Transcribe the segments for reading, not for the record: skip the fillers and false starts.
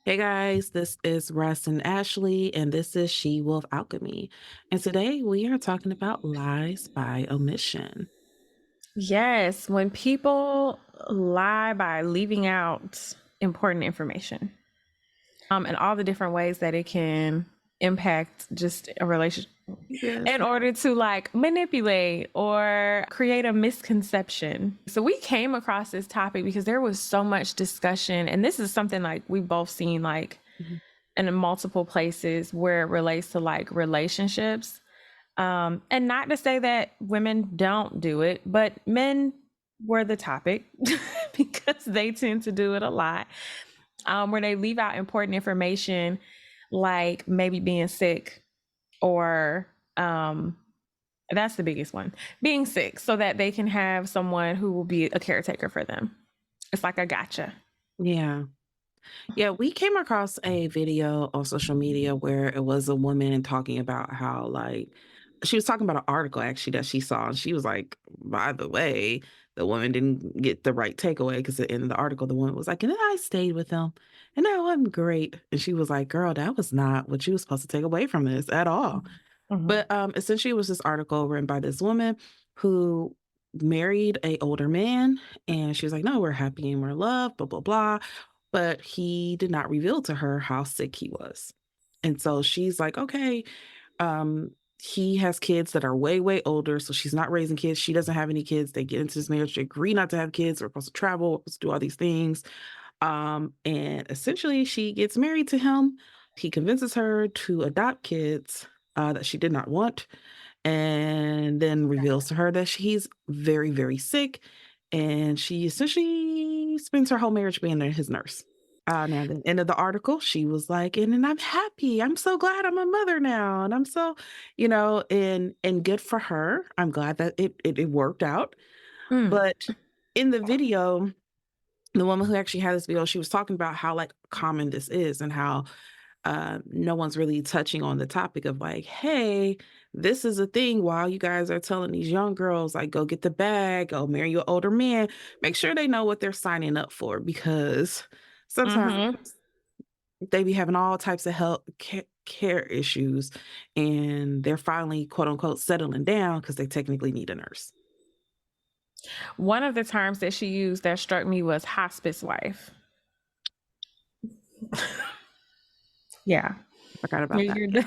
Hey guys, this is Russ and Ashley, and this is She Wolf Alchemy. And today we are talking about lies by omission. Yes, when people lie by leaving out important information, and all the different ways that it can impact just a relationship Yes. in order to like manipulate or create a misconception. So we came across this topic because there was so much discussion, and this is something like we've both seen like Mhm. in multiple places where it relates to like relationships. And not to say that women don't do it, but men were the topic because they tend to do it a lot, where they leave out important information like maybe being sick or that's the biggest one, being sick, so that they can have someone who will be a caretaker for them. It's like a gotcha. Yeah. Yeah, we came across a video on social media where it was a woman talking about how, like, she was talking about an article actually that she saw. And she was like, by the way, the woman didn't get the right takeaway because at the end of the article, the woman was like, and then I stayed with him and that wasn't great. And she was like, girl, that was not what you was supposed to take away from this at all. Mhm. But essentially, it was this article written by this woman who married a older man, and she was like, "No, we're happy and we're loved, blah blah blah." But he did not reveal to her how sick he was, and so she's like, "Okay." He has kids that are way way older, so she's not raising kids. She doesn't have any kids. They get into this marriage, they agree not to have kids. We're supposed to travel, we're supposed to do all these things. And essentially, she gets married to him. He convinces her to adopt kids that she did not want, and then reveals to her that he's very, very sick. And she essentially spends her whole marriage being his nurse. Now, at the end of the article, she was like, and I'm happy. I'm so glad I'm a mother now. And I'm so, and good for her. I'm glad that it worked out. Mm. But in the video, the woman who actually had this video, she was talking about how like common this is and how no one's really touching on the topic of like, hey, this is a thing while you guys are telling these young girls like go get the bag, go marry your older man, make sure they know what they're signing up for because sometimes Hmm. they be having all types of health care issues and they're finally quote unquote settling down because they technically need a nurse. One of the terms that she used that struck me was hospice wife. Yeah. Forgot about that. You're Yeah.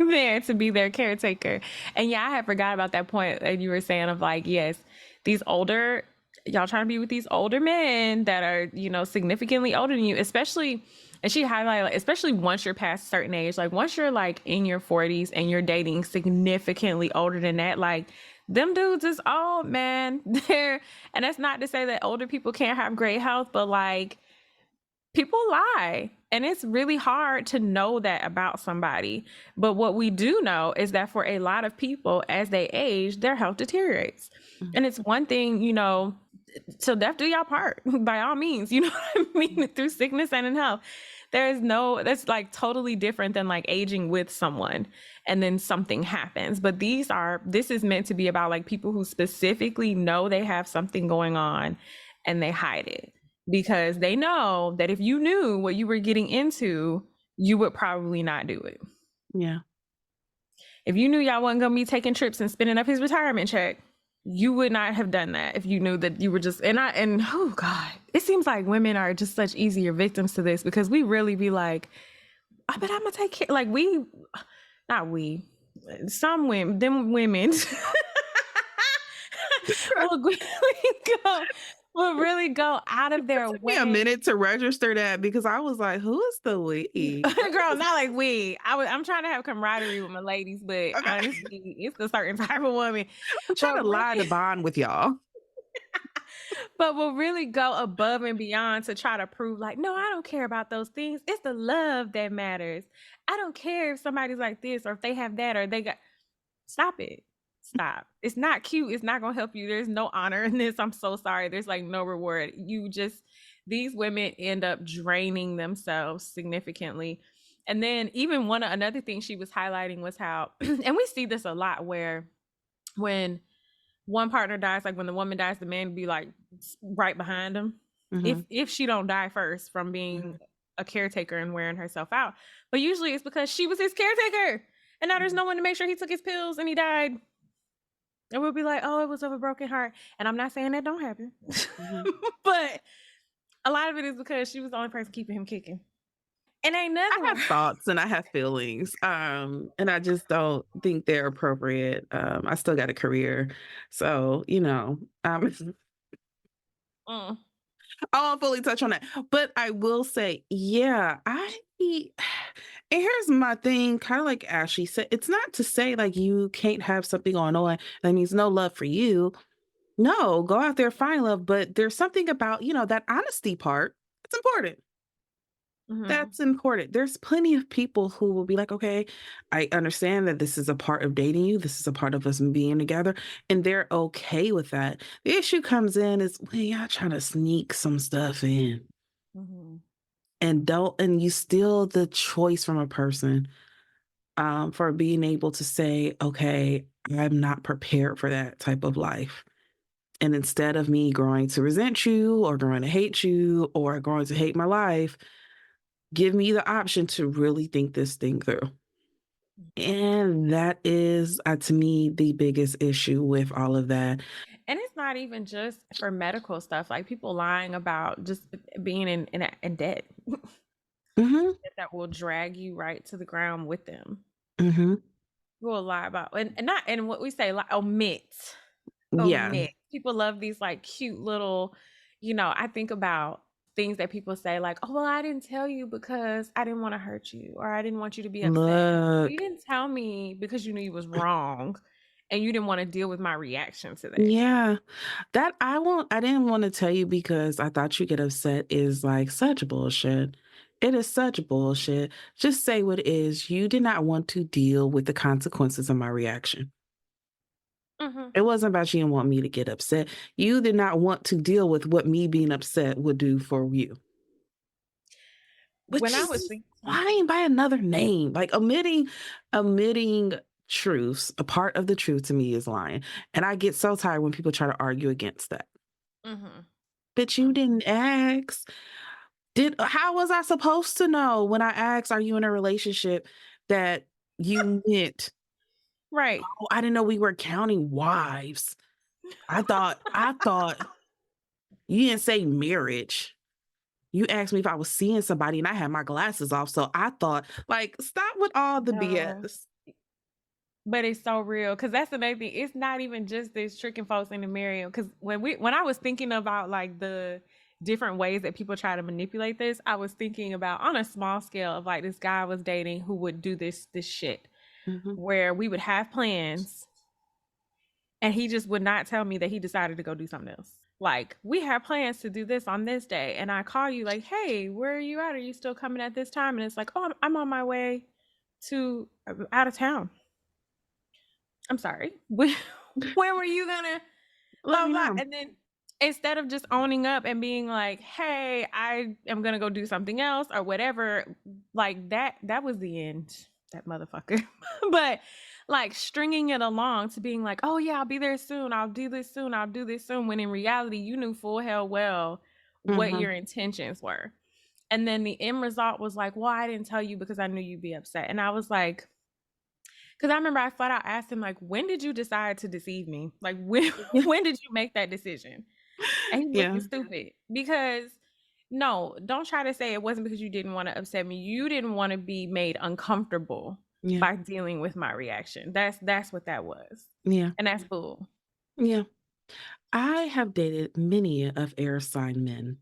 there to be their caretaker. And yeah, I had forgot about that point that you were saying of like, yes, these older, y'all trying to be with these older men that are, significantly older than you, especially, and she highlighted, like, especially once you're past a certain age, like once you're like in your 40s and you're dating significantly older than that, like them dudes is old, man. And that's not to say that older people can't have great health, but like, people lie and it's really hard to know that about somebody, but what we do know is that for a lot of people as they age their health deteriorates, Mhm. and it's one thing, till death do y'all part by all means, you know what I mean, through sickness and in health. That's like totally different than like aging with someone and then something happens, but this is meant to be about like people who specifically know they have something going on and they hide it because they know that if you knew what you were getting into, you would probably not do it. Yeah. If you knew y'all wasn't gonna be taking trips and spending up his retirement check, you would not have done that if you knew that you were just and oh god, it seems like women are just such easier victims to this because we really be like, I bet I'm gonna take care, like we, not we, some women, them women will go will really go out of their Took me a way. minute to register that because I was like, who is the we? What Girl, is not like we. I'm trying to have camaraderie with my ladies, but okay. honestly, it's a certain type of woman. I'm trying But to lie to really, bond with y'all. but will really go above and beyond to try to prove like, no, I don't care about those things. It's the love that matters. I don't care if somebody's like this or if they have that or they got. Stop it. Stop. It's not cute. It's not gonna help you. There's no honor in this. I'm so sorry. There's like no reward. You just, these women end up draining themselves significantly. And then even another thing she was highlighting was how, and we see this a lot where when one partner dies, like when the woman dies, the man be like right behind them. Mhm. If she don't die first from being a caretaker and wearing herself out. But usually it's because she was his caretaker. And now there's Mhm, no one to make sure he took his pills and he died. And we'll be like, oh, it was of a broken heart. And I'm not saying that don't happen. mhm. But a lot of it is because she was the only person keeping him kicking. And ain't I nothing have wrong. thoughts and I have feelings, and I just don't think they're appropriate. I still got a career, so, Mm, I won't fully touch on that, but I will say, yeah, and here's my thing, kinda like Ashley said, it's not to say, like, you can't have something going on that means no love for you. No, go out there, find love, but there's something about, that honesty part, it's important. mhm, That's important. There's plenty of people who will be like, "Okay, I understand that this is a part of dating you. This is a part of us being together," and they're okay with that. The issue comes in is when y'all trying to sneak some stuff in mhm. and you steal the choice from a person, for being able to say, "Okay, I'm not prepared for that type of life." And instead of me growing to resent you or growing to hate you or growing to hate my life, give me the option to really think this thing through. And that is, to me, the biggest issue with all of that. And it's not even just for medical stuff, like people lying about just being in debt Mhm, that will drag you right to the ground with them. mhm. Will lie about and not and what we say like omit. Yeah, Omit. People love these like cute little, I think about things that people say like, "Oh, well, I didn't tell you because I didn't want to hurt you or I didn't want you to be upset." You look. didn't tell me because you knew you was wrong and you didn't want to deal with my reaction to that. Yeah, that I didn't wanna tell you because I thought you'd get upset is, like, such bullshit. It is such bullshit. Just say what it is. You did not want to deal with the consequences of my reaction. Mhm. It wasn't about you didn't want me to get upset. You did not want to deal with what me being upset would do for you. When Which I was is thinking lying by another name, like omitting truths. A part of the truth to me is lying, and I get so tired when people try to argue against that. Mhm. But you Mhm. didn't ask. Did How was I supposed to know when I asked, "Are you in a relationship?" that you meant, Right. "Oh, I didn't know we were counting wives. I thought you didn't say marriage. You asked me if I was seeing somebody and I had my glasses off, so I thought, like, stop with all the No. BS." But it's so real because that's another thing. It's not even just this tricking folks into marrying. Because when I was thinking about like the different ways that people try to manipulate this, I was thinking about on a small scale of like this guy I was dating who would do this shit Mhm. where we would have plans and he just would not tell me that he decided to go do something else. Like we had plans to do this on this day, and I call you like, "Hey, where are you at? Are you still coming at this time?" And it's like, "Oh, I'm on my way to out of town." I'm sorry. When were you gonna Let blah me blah? know. And then instead of just owning up and being like, "Hey, I am gonna go do something else" or whatever, like that was the end. That motherfucker. But like stringing it along to being like, "Oh yeah, I'll be there soon. I'll do this soon. I'll do this soon." When in reality, you knew full hell well what Mhm. your intentions were. And then the end result was like, "Well, I didn't tell you because I knew you'd be upset." And I was like, because I remember I flat out asked him, like, "When did you decide to deceive me? Like, when Yeah. when did you make that decision?" And he's Yeah. looking stupid because no, don't try to say it wasn't because you didn't want to upset me. You didn't want to be made uncomfortable Yeah. by dealing with my reaction. That's what that was. Yeah. And that's bull. Yeah. I have dated many of air sign men.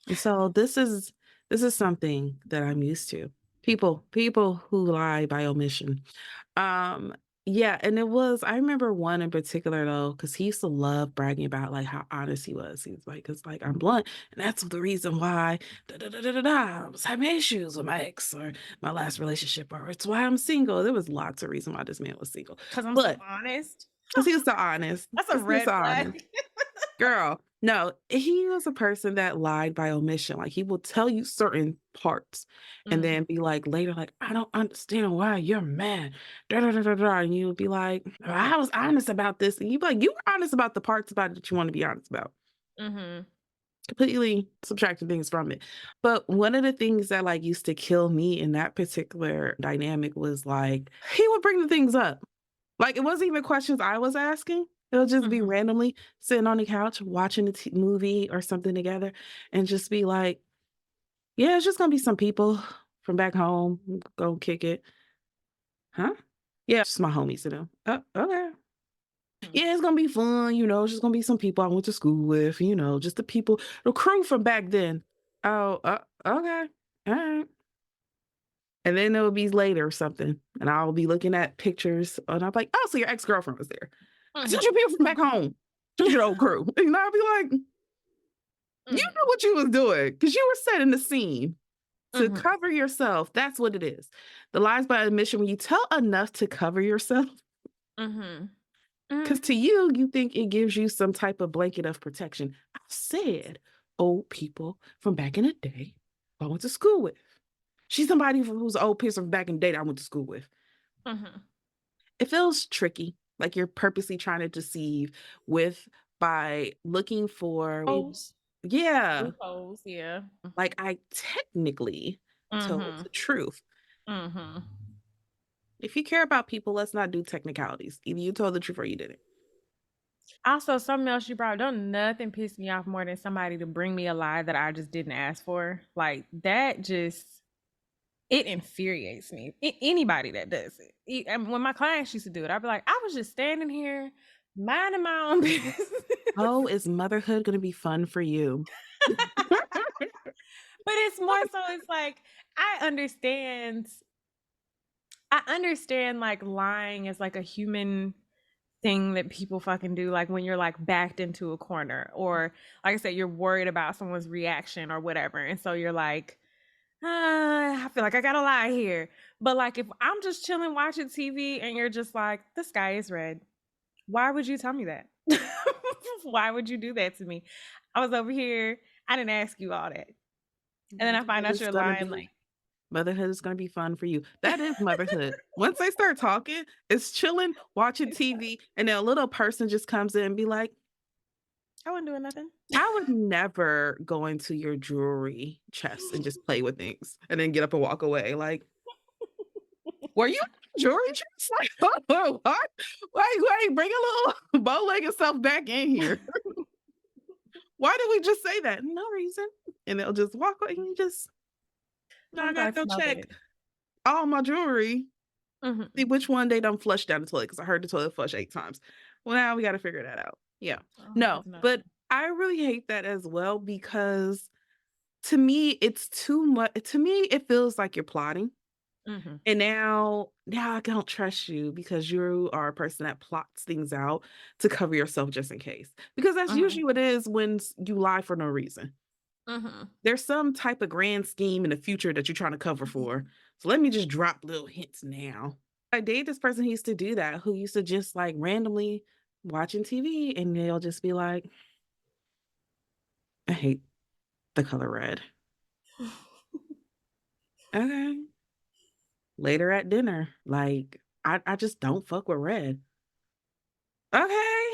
And so this is something that I'm used to. People who lie by omission. Um, yeah, and I remember one in particular though, because he used to love bragging about like how honest he was. He was like, "Cause like I'm blunt, and that's the reason why I was having issues with my ex or my last relationship, or it's why I'm single." There was lots of reason why this man was single. Because I'm so But honest. because he was so honest. That's a Because he was red so honest. flag. Girl, no, he was a person that lied by omission. Like he will tell you certain parts and then Mhm, be like later, like, I don't understand why you're mad. Da, da, da, da, da. And you would be like, I was honest about this. And you'd be like, you were honest about the parts about it that you want to be honest about. mhm. completely subtracting things from it. But one of the things that like used to kill me in that particular dynamic was like he would bring the things up. Like it wasn't even questions I was asking. It'll just be Mhm. randomly sitting on the couch watching a movie or something together and just be like, yeah, it's just gonna be some people from back home. Go kick it. Huh? Yeah, it's just my homies, you know. Oh, okay. Mhm. Yeah, it's gonna be fun, it's just gonna be some people I went to school with, just the people, the crew from back then. Oh, okay. All right. And then it'll be later or something. And I'll be looking at pictures and I'll be like, oh, so your ex-girlfriend was there. I Mhm. told you people from back home. Told your old crew. And I'll be like, you knew Mhm. what you was doing because you were setting the scene to Mhm. cover yourself. That's what it is. The lies by admission, when you tell enough to cover yourself, Mhm. because Mhm. to you, you think it gives you some type of blanket of protection. I said old people from back in the day I went to school with. She's somebody who's an old person from back in the day that I went to school with. Mhm. It feels tricky, like you're purposely trying to deceive with by looking for Holes. yeah, Loopholes, yeah. like I technically told Mhm. the truth. Mhm. If you care about people, let's not do technicalities. Either you told the truth or you didn't. Also, something else you brought, don't nothing piss me off more than somebody to bring me a lie that I just didn't ask for. Like that just it infuriates me. Anybody that does it. And when my clients used to do it, I'd be like, I was just standing here minding my own business. Oh, is motherhood going to be fun for you? But it's more so it's like I understand I understand like lying is like a human thing that people fucking do, like when you're like backed into a corner or like I said, you're worried about someone's reaction or whatever. And so you're like, I feel like I gotta lie here. But like if I'm just chilling watching TV and you're just like, the sky is red, why would you tell me that? Why would you do that to me? I was over here, I didn't ask you all that. And then I find Motherhood out is you're gonna lying be like, Motherhood is gonna be fun for you. That is motherhood. Once they start talking, it's chilling, watching TV, and then a little person just comes in and be like, I wasn't doing nothing. I would never go into your jewelry chest and just play with things and then get up and walk away. Like, were you in the jewelry chest? Like, what? Wait, bring a little bow-legged self back in here. Why did we just say that? No reason. And they'll just walk away and just, no, I I'm gotta glad to go know check that. all my jewelry. See Mhm. which one they done flushed down the toilet because I heard the toilet flush 8 times. Well, now we gotta figure that out. Yeah. I'm glad No, to know but that. I really hate that as well because to me, it's too much. To me, it feels like you're plotting. Mhm. And now I don't trust you because you are a person that plots things out to cover yourself just in case. Because that's Mhm. usually what it is when you lie for no reason. Mhm. There's some type of grand scheme in the future that you're trying to cover for. So let me just drop little hints now. I dated this person who used to do that, who used to just like randomly watching TV and they'll just be like, I hate the color red. Okay. Later at dinner, like, I just don't fuck with red. Okay.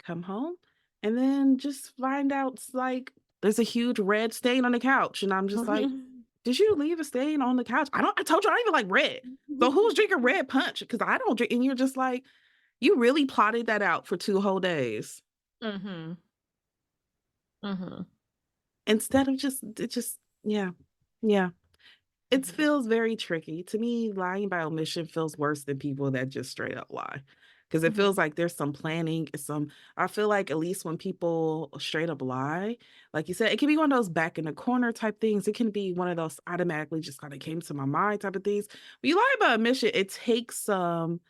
Come home and then just find out like there's a huge red stain on the couch. And I'm just like, did you leave a stain on the couch? I told you I don't even like red. So who's drinking red punch? Because I don't drink. And you're just like, you really plotted that out for 2 whole days Mhm. Mhm. instead of just yeah. Yeah. It Mhm. feels very tricky. To me, lying by omission feels worse than people that just straight up lie. Because it feels Mhm. like there's some planning, I feel like at least when people straight up lie, like you said, it can be one of those back in the corner type things. It can be one of those automatically just kind of came to my mind type of things. When you lie about omission, it takes some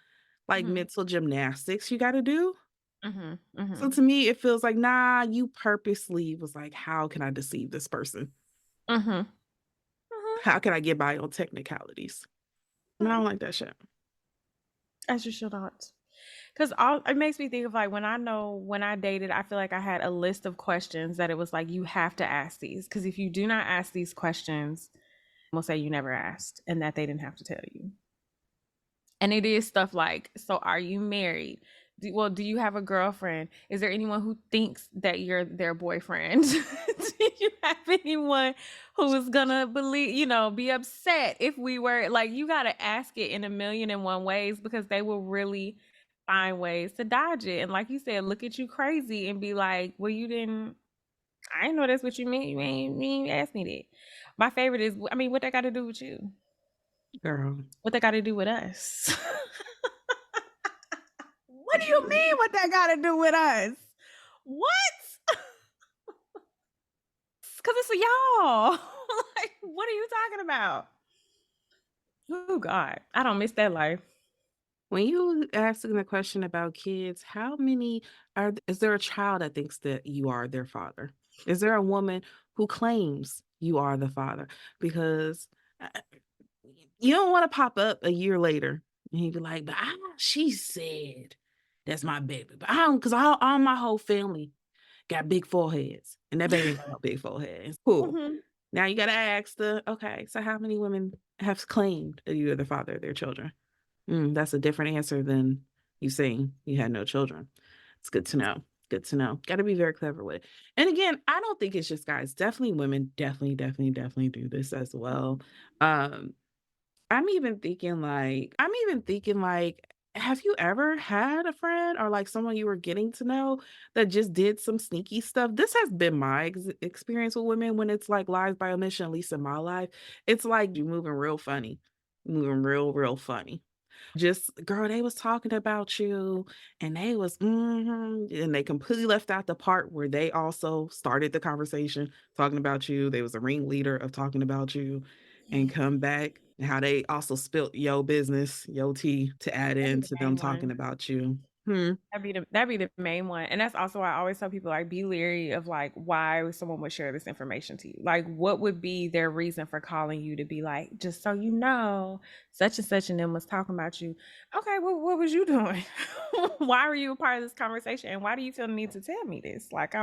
like Mhm. mental gymnastics you got to do. Mhm. So Mhm. to me, it feels like, nah, you purposely was like, how can I deceive this person? Mhm. Mhm. How can I get by on technicalities? And I Mhm. don't like that shit. As you should not. Because all it makes me think of like when I know when I dated, I feel like I had a list of questions that it was like you have to ask these. Because if you do not ask these questions, will say you never asked and that they didn't have to tell you. And it is stuff like, so are you married? Do you have a girlfriend? Is there anyone who thinks that you're their boyfriend? Do you have anyone who is gonna believe, be upset if we were like, you gotta ask it in a million and one ways because they will really find ways to dodge it. And like you said, look at you crazy and be like, well, you didn't, I didn't know that's what you meant. You ain't ask me that. My favorite is, I mean, what that got to do with you? Girl. What that got to do with us? What do you mean what that got to do with us? What? Because it's a y'all. Like, what are you talking about? Oh, God. I don't miss that life. When you asking the question about kids, how many is there a child that thinks that you are their father? Is there a woman who claims you are the father? Because uh, you don't want to pop up a year later and he'd be like, but she said that's my baby. But I don't, because all my whole family got big foreheads. And that baby ain't got no big forehead. It's cool. Mhm. Now you gotta ask okay, so how many women have claimed that you are the father of their children? That's a different answer than you saying you had no children. It's good to know. Good to know. Gotta be very clever with it. And again, I don't think it's just guys. Definitely women definitely, definitely, definitely do this as well. Um, I'm even thinking like, have you ever had a friend or like someone you were getting to know that just did some sneaky stuff? This has been my experience with women when it's like lies by omission, at least in my life. It's like you moving real funny, moving real, real funny. Just girl, they was talking about you and they was and they completely left out the part where they also started the conversation talking about you. They was a ringleader of talking about you and come back and how they also spilt your business, your tea to add That'd be the into them main talking one. about you. Hmm. That'd be the main one. And that's also why I always tell people like be leery of like why someone would share this information to you. Like what would be their reason for calling you to be like, just so you know, such and such and them was talking about you. Okay, well, what was you doing? Why were you a part of this conversation? And why do you feel the need to tell me this? Like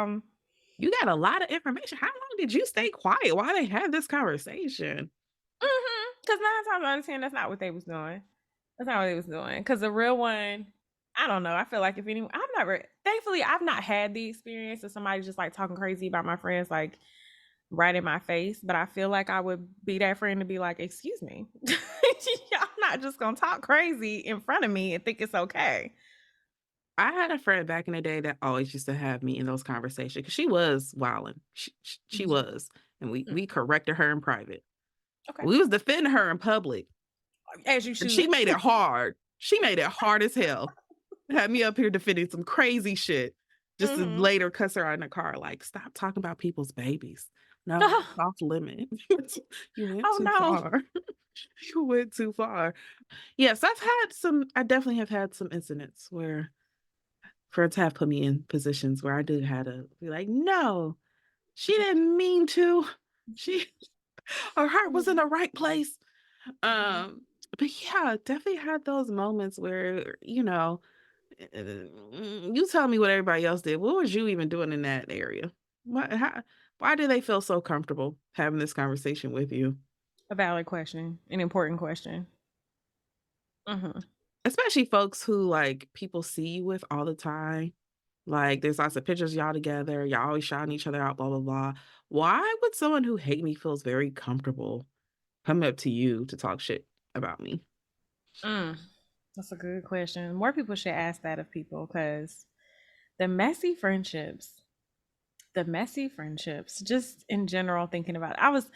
You got a lot of information. How long did you stay quiet while they had this conversation? because 9 times out of 10, that's not what they was doing. That's not what they was doing. Because the real one, I don't know. I feel like if anyone, I've never, thankfully, I've not had the experience of somebody just like talking crazy about my friends, like right in my face. But I feel like I would be that friend to be like, excuse me, y'all not just gonna talk crazy in front of me and think it's okay. I had a friend back in the day that always used to have me in those conversations because she was wilding. She Mhm. was, and we Mm. corrected her in private. Okay, We was defending her in public, as you and she should. made it hard. She made it hard as hell. Had me up here defending some crazy shit, just to Hmm. later cuss her out in the car. Like, stop talking about people's babies. No, that's off limit. You went Oh too no. far. You went too far. Yes, I've had some. I definitely have had some incidents where friends have put me in positions where I did had to be like, "No, she didn't mean to. She her heart was in Mhm. the right place." Mhm. Um, but yeah, definitely had those moments where, you tell me what everybody else did. What was you even doing in that area? Why do they feel so comfortable having this conversation with you? A valid question, an important question. Hmm. Especially folks who like people see you with all the time. Like, there's lots of pictures of y'all together, y'all always shouting each other out, blah, blah, blah. Why would someone who hate me feels very comfortable coming up to you to talk shit about me? Mm. That's a good question. More people should ask that of people because the messy friendships, just in general, thinking about it. I was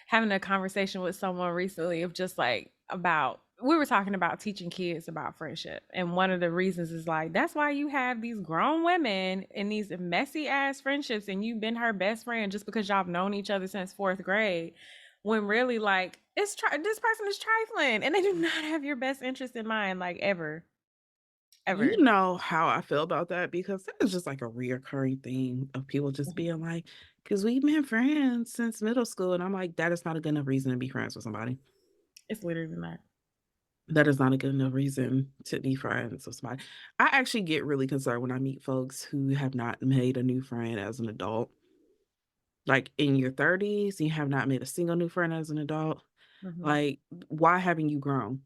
having a conversation with someone recently of just like about, we were talking about teaching kids about friendship. And one of the reasons is like, that's why you have these grown women in these messy ass friendships and you've been her best friend just because y'all have known each other since fourth grade. When really, like, this person is trifling and they do not have your best interest in mind, like, ever. You Ever. know how I feel about that because that is just like a reoccurring thing of people just being like, because we've been friends since middle school. And I'm like, that is not a good enough reason to be friends with somebody. It's literally not. That is not a good enough reason to be friends with somebody. I actually get really concerned when I meet folks who have not made a new friend as an adult. Like in your 30s, you have not made a single new friend as an adult. Mhm. Like, why haven't you grown?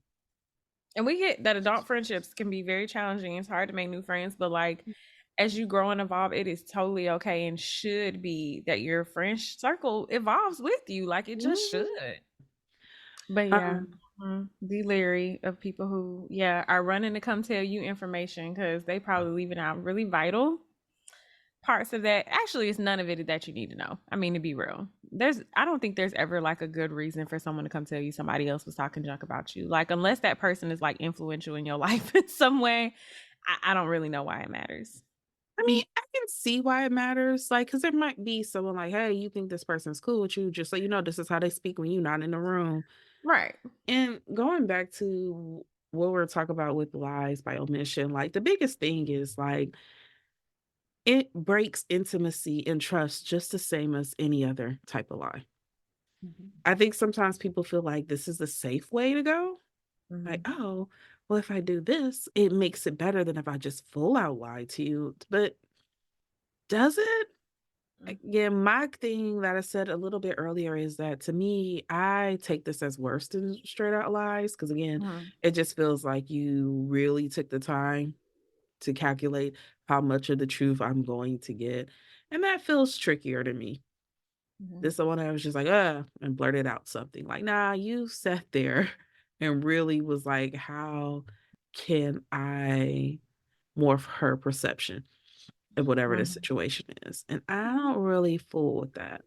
And we get that adult friendships can be very challenging. It's hard to make new friends, but like as you grow and evolve, it is totally okay and should be that your friend circle evolves with you. Like it just should. Mhm. But yeah, Um, be leery of people who, yeah, are running to come tell you information because they probably leaving out really vital parts of that. Actually, it's none of it that you need to know. I mean, to be real, I don't think there's ever like a good reason for someone to come tell you somebody else was talking junk about you. Like, unless that person is like influential in your life in some way, I don't really know why it matters. I mean, I can see why it matters, like, because there might be someone like, "Hey, you think this person's cool with you, just so you know, this is how they speak when you're not in the room." Right. And going back to what we're talking about with lies by omission, like, the biggest thing is, like, it breaks intimacy and trust just the same as any other type of lie. Mhm. I think sometimes people feel like this is the safe way to go. Like, Mhm. "Oh, well, if I do this, it makes it better than if I just full out lie to you." But does it? Mhm. Yeah, my thing that I said a little bit earlier is that to me, I take this as worse than straight out lies because again, Mhm. it just feels like you really took the time to calculate how much of the truth I'm going to get, and that feels trickier to me. Mhm. This the one I was just like, and blurted out something like, "Nah, you sat there and really was like, how can I morph her perception of whatever the Mhm. situation is?" And I don't really fool with that.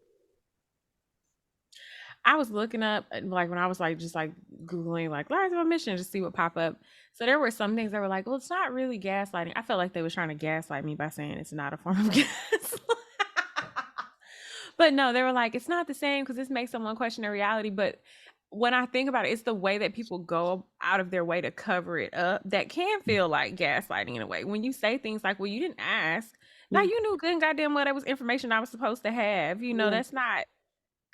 I was looking up, like when I was like just like googling like lies of omission, just see what pop up. So there were some things that were like, well, it's not really gaslighting. I felt like they was trying to gaslight me by saying it's not a form of gaslighting. But no, they were like, it's not the same because this makes someone question their reality. But when I think about it, it's the way that people go out of their way to cover it up that can feel like gaslighting in a way. When you say things like, well, you didn't ask. Now Yeah, you knew good and goddamn well that was information I was supposed to have. yeah. That's not,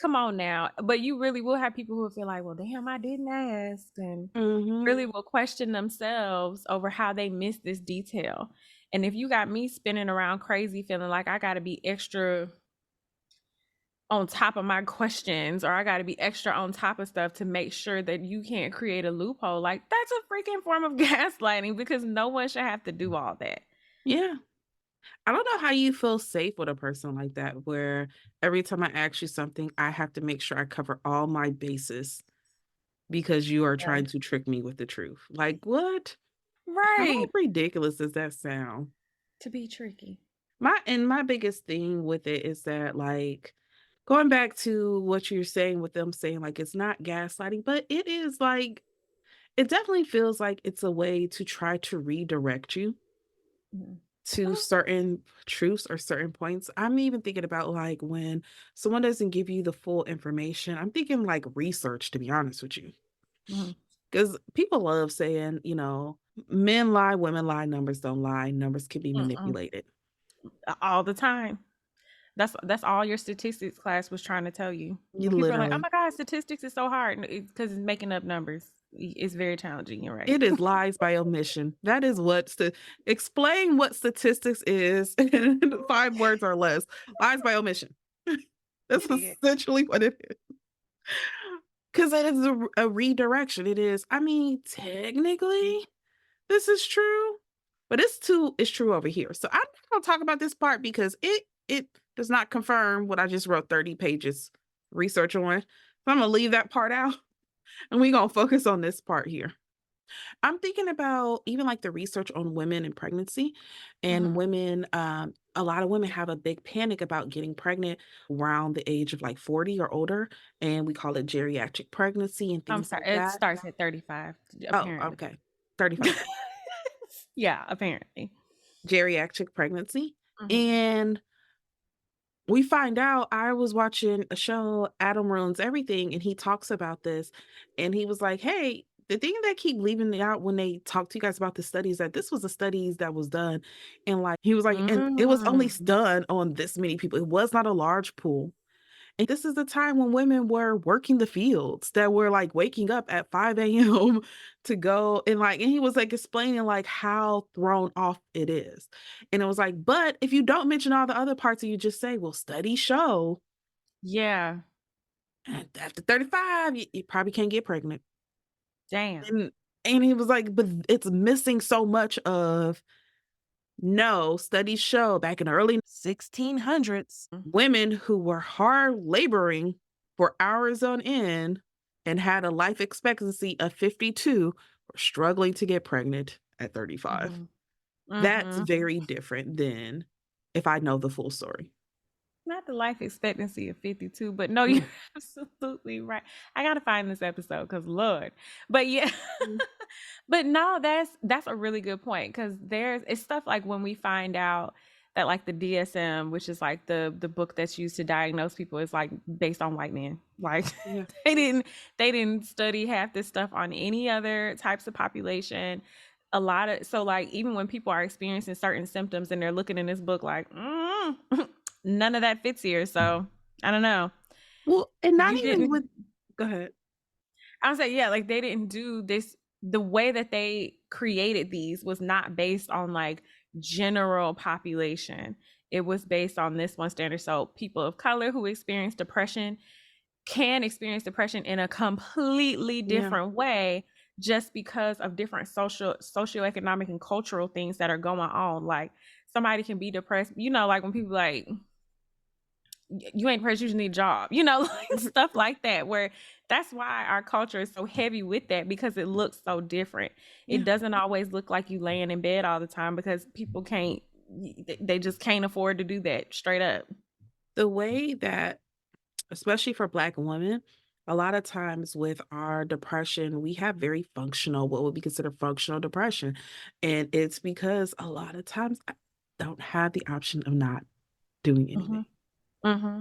come on now. But you really will have people who will feel like, well, damn, I didn't ask. And Mhm. really will question themselves over how they missed this detail. And if you got me spinning around crazy, feeling like I got to be extra on top of my questions or I got to be extra on top of stuff to make sure that you can't create a loophole. Like that's a freaking form of gaslighting because no one should have to do all that. Yeah. I don't know how you feel safe with a person like that, where every time I ask you something, I have to make sure I cover all my bases because you are Yeah. trying to trick me with the truth. Like, what? How Right. ridiculous does that sound? To be tricky. My biggest thing with it is that, like, going back to what you're saying with them saying, like, it's not gaslighting, but it is like it definitely feels like it's a way to try to redirect you Mhm. to Uh-huh. certain truths or certain points. I'm even thinking about like when someone doesn't give you the full information. I'm thinking like research, to be honest with you. Mhm. Because people love saying, men lie, women lie, numbers don't lie, numbers can be Mm-mm. manipulated. All the time. That's all your statistics class was trying to tell you. You When people are like, "Oh literally. my god, statistics is so hard," because it's making up numbers. It's very challenging. You're right. It is lies by omission. That is explain what statistics is in 5 words or less. Lies by omission. That's Idiot. essentially what it is. Because it is a redirection. It is, I mean, technically, this is true, but it's true over here. So I'm not gonna talk about this part because it does not confirm what I just wrote 30 pages research on. So I'm gonna leave that part out and we're gonna focus on this part here. I'm thinking about even like the research on women and pregnancy and Mhm. women. A lot of women have a big panic about getting pregnant around the age of like 40 or older. And we call it geriatric pregnancy and I'm things sorry. like It that. starts at 35, Oh, apparently. okay. 35, Yeah, apparently. geriatric pregnancy. Mhm. And we find out I was watching a show, Adam Ruins Everything, and he talks about this. And he was like, hey, the thing that keep leaving it out when they talk to you guys about the studies that this was the studies that was done. And like he was like, and it was only Mm. done on this many people. It was not a large pool. And this is the time when women were working the fields that were like waking up at 5 a.m. to go and he was like explaining like how thrown off it is. And it was like, but if you don't mention all the other parts and you just say, well, studies show Yeah. and after 35, you probably can't get pregnant. Damn. And he was like, but it's missing so much of, no, studies show back in the early 1600s. women who were hard laboring for hours on end and had a life expectancy of 52 were struggling to get pregnant at 35. Mhm. That's Mhm. very different than if I know the full story. Not the life expectancy of 52, but no, you're Mm, absolutely right. I gotta find this episode because Lord. But yeah. mm, But no, that's a really good point because there's it's stuff like when we find out that like the DSM, which is like the book that's used to diagnose people, is like based on white men. Like yeah. they didn't study half this stuff on any other types of population. A lot of so like even when people are experiencing certain symptoms and they're looking in this book like none of that fits here. So I don't know. Well, and not You even didn't with, go ahead. I was like, yeah, like they didn't do this. The way that they created these was not based on like general population. It was based on this one standard. So people of color who experience depression can experience depression in a completely Yeah. different way just because of different socioeconomic and cultural things that are going on. Like somebody can be depressed, like when people like you ain't depressed, you just need a job, like stuff like that, where that's why our culture is so heavy with that because it looks so different. It Yeah. doesn't always look like you laying in bed all the time because people can't, they just can't afford to do that straight up. The way that, especially for Black women, a lot of times with our depression, we have very functional, what would be considered functional depression. And it's because a lot of times I don't have the option of not doing anything. Hmm. Hmm.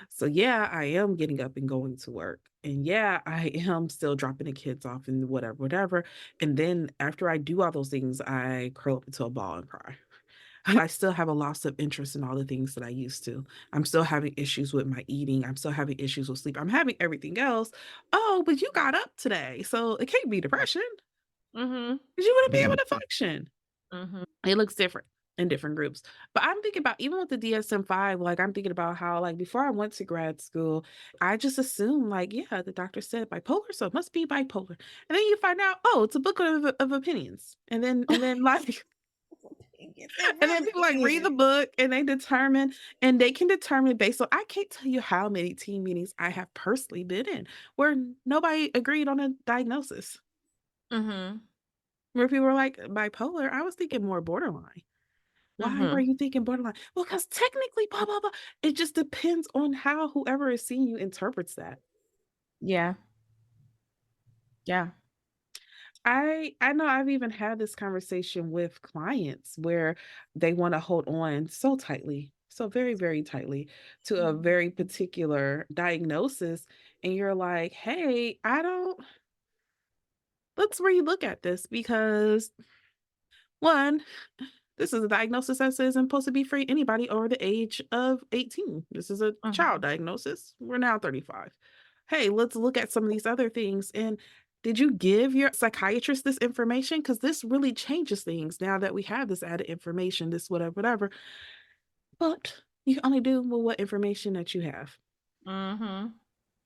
So, yeah, I am getting up and going to work. And yeah, I am still dropping the kids off and whatever, whatever. And then after I do all those things, I curl up into a ball and cry. I still have a loss of interest in all the things that I used to. I'm still having issues with my eating. I'm still having issues with sleep. I'm having everything else. Oh, but you got up today. So it can't be depression Hmm. because you wouldn't be able to function. Hmm. It looks different in different groups. But I'm thinking about, even with the DSM-5, like I'm thinking about how, like, before I went to grad school, I just assumed, like, yeah, the doctor said bipolar, so it must be bipolar. And then you find out, oh, it's a book of opinions. And then like, It and then really people like read the is. book and they determine, and they can determine based on, I can't tell you how many team meetings I have personally been in where nobody agreed on a diagnosis. Hmm. Where people were like, bipolar, I was thinking more borderline. Why were Hmm. you thinking borderline? Well, because technically, blah, blah, blah. It just depends on how whoever is seeing you interprets that. Yeah. Yeah. I know I've even had this conversation with clients where they want to hold on so tightly, so very, very tightly to a very particular diagnosis. And you're like, hey, I don't, let's relook at this because one, this is a diagnosis that isn't supposed to be for anybody over the age of 18. This is a child Hmm. diagnosis. We're now 35. Hey, let's look at some of these other things. And did you give your psychiatrist this information? Because this really changes things now that we have this added information, this whatever, whatever. But you can only do with what information that you have. Hmm.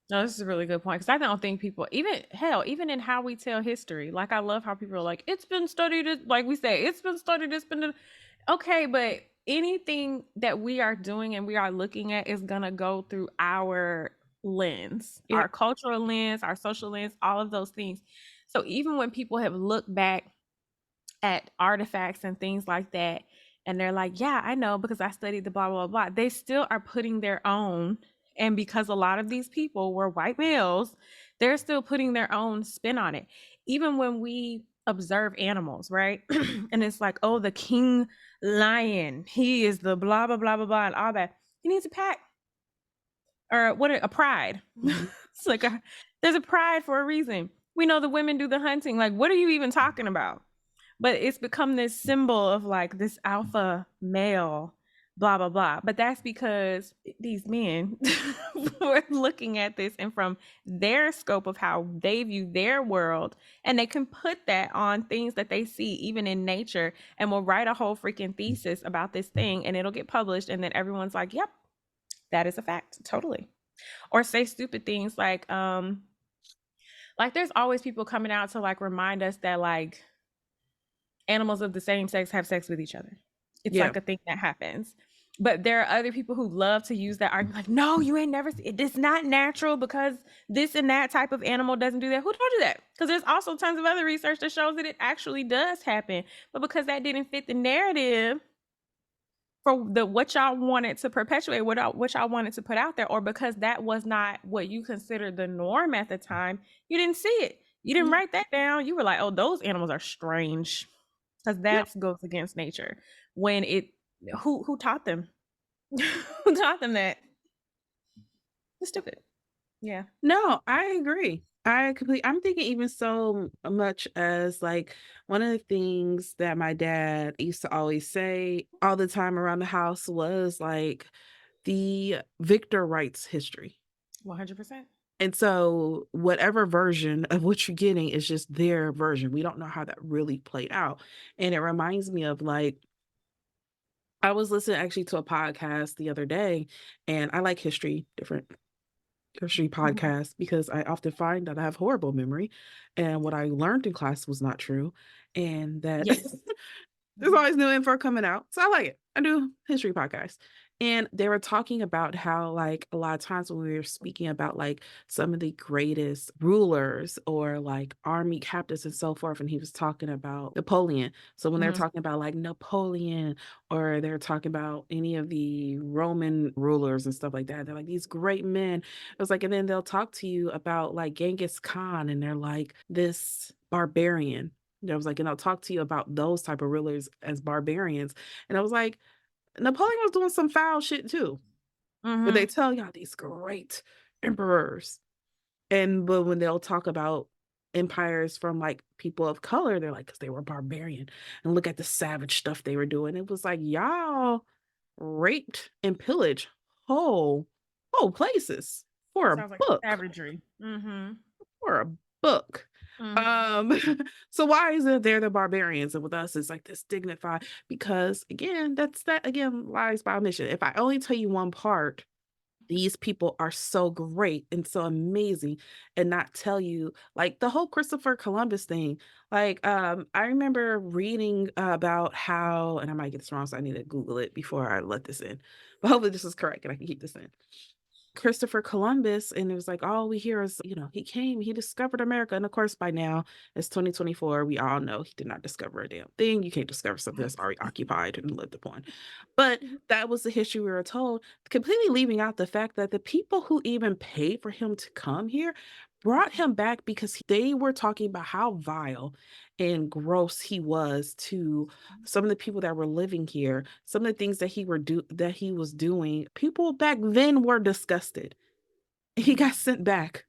No, this is a really good point because I don't think people, even hell, even in how we tell history, like I love how people are like, it's been studied, like we say, it's been studied, it's been okay, but anything that we are doing and we are looking at is gonna go through our lens, Yeah. our cultural lens, our social lens, all of those things. So even when people have looked back at artifacts and things like that, and they're like, yeah, I know because I studied the blah, blah, blah. They still are putting their own. And because a lot of these people were white males, they're still putting their own spin on it. Even when we observe animals, right? And it's like, oh, the king lion, he is the blah, blah, blah, blah, blah, and all that. He needs a pack or what a pride. Mhm. It's like there's a pride for a reason. We know the women do the hunting. Like, what are you even talking about? But it's become this symbol of like this alpha male, blah, blah, blah. But that's because these men were looking at this and from their scope of how they view their world, and they can put that on things that they see even in nature and will write a whole freaking thesis about this thing and it'll get published. And then everyone's like, yep, that is a fact. Totally. Or say stupid things like, Like there's always people coming out to like remind us that like animals of the same sex have sex with each other. It's Yeah. like a thing that happens. But there are other people who love to use that argument like, no, you ain't never seen it. It's not natural because this and that type of animal doesn't do that. Who told you that? Because there's also tons of other research that shows that it actually does happen. But because that didn't fit the narrative for the what y'all wanted to perpetuate, what y'all wanted to put out there, or because that was not what you considered the norm at the time, you didn't see it. You didn't Yeah. write that down. You were like, oh, those animals are strange because Yeah. that goes against nature. When it, who taught them? Who taught them that? It's stupid. Yeah. No, I agree. I'm thinking even so much as like one of the things that my dad used to always say all the time around the house was like the victor writes history. 100%. And so whatever version of what you're getting is just their version. We don't know how that really played out. And it reminds me of like I was listening actually to a podcast the other day, and I like different history Mhm. podcasts because I often find that I have horrible memory and what I learned in class was not true and that Yes. there's Mhm. always new info coming out. So I like it. I do history podcasts. And they were talking about how, like, a lot of times when we were speaking about like some of the greatest rulers or like army captains and so forth, and he was talking about Napoleon. So when they're Mhm. talking about like Napoleon or they're talking about any of the Roman rulers and stuff like that, they're like these great men. It was like, and then they'll talk to you about like Genghis Khan and they're like this barbarian. I was like, and I'll talk to you about those type of rulers as barbarians. And I was like, Napoleon was doing some foul shit too. But they Mhm. tell y'all these great emperors. But when they'll talk about empires from like people of color, they're like, because they were barbarian. And look at the savage stuff they were doing. It was like, y'all raped and pillaged whole whole places for a Sounds like book. savagery. Mhm. For a book. Mhm. Um, so why is it they're the barbarians and with us it's like this dignified? Because again, that again lies by omission. If I only tell you one part, these people are so great and so amazing and not tell you like the whole Christopher Columbus thing. Like, I remember reading about how, and I might get this wrong, so I need to Google it before I let this in. But hopefully this is correct and I can keep this in. Christopher Columbus, and it was like all we hear is, he came, he discovered America. And of course, by now it's 2024. We all know he did not discover a damn thing. You can't discover something that's already occupied and lived upon. But Mhm. that was the history we were told, completely leaving out the fact that the people who even paid for him to come here brought him back because they were talking about how vile and gross he was to some of the people that were living here, some of the things that he was doing. People back then were disgusted. He got sent back.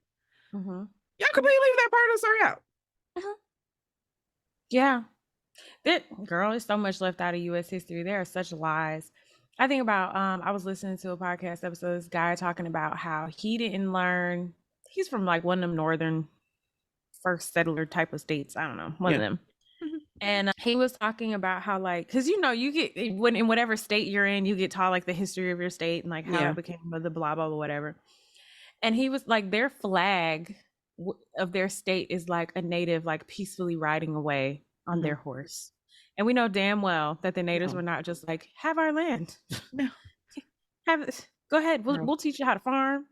Mhm. Y'all completely leave that part of the story out. Mhm. Yeah. That girl, there's so much left out of US history. There are such lies. I think about I was listening to a podcast episode, this guy talking about how he didn't learn, he's from like one of them northern first settler type of states. I don't know, one of Yeah. them. Mhm. And he was talking about how like, because you get when in whatever state you're in, you get taught like the history of your state and like how Yeah. it became the blah blah blah whatever. And he was like, their flag of their state is like a native like peacefully riding away on Mhm. their horse. And we know damn well that the natives No. were not just like, have our land, No. have go ahead, No. we'll teach you how to farm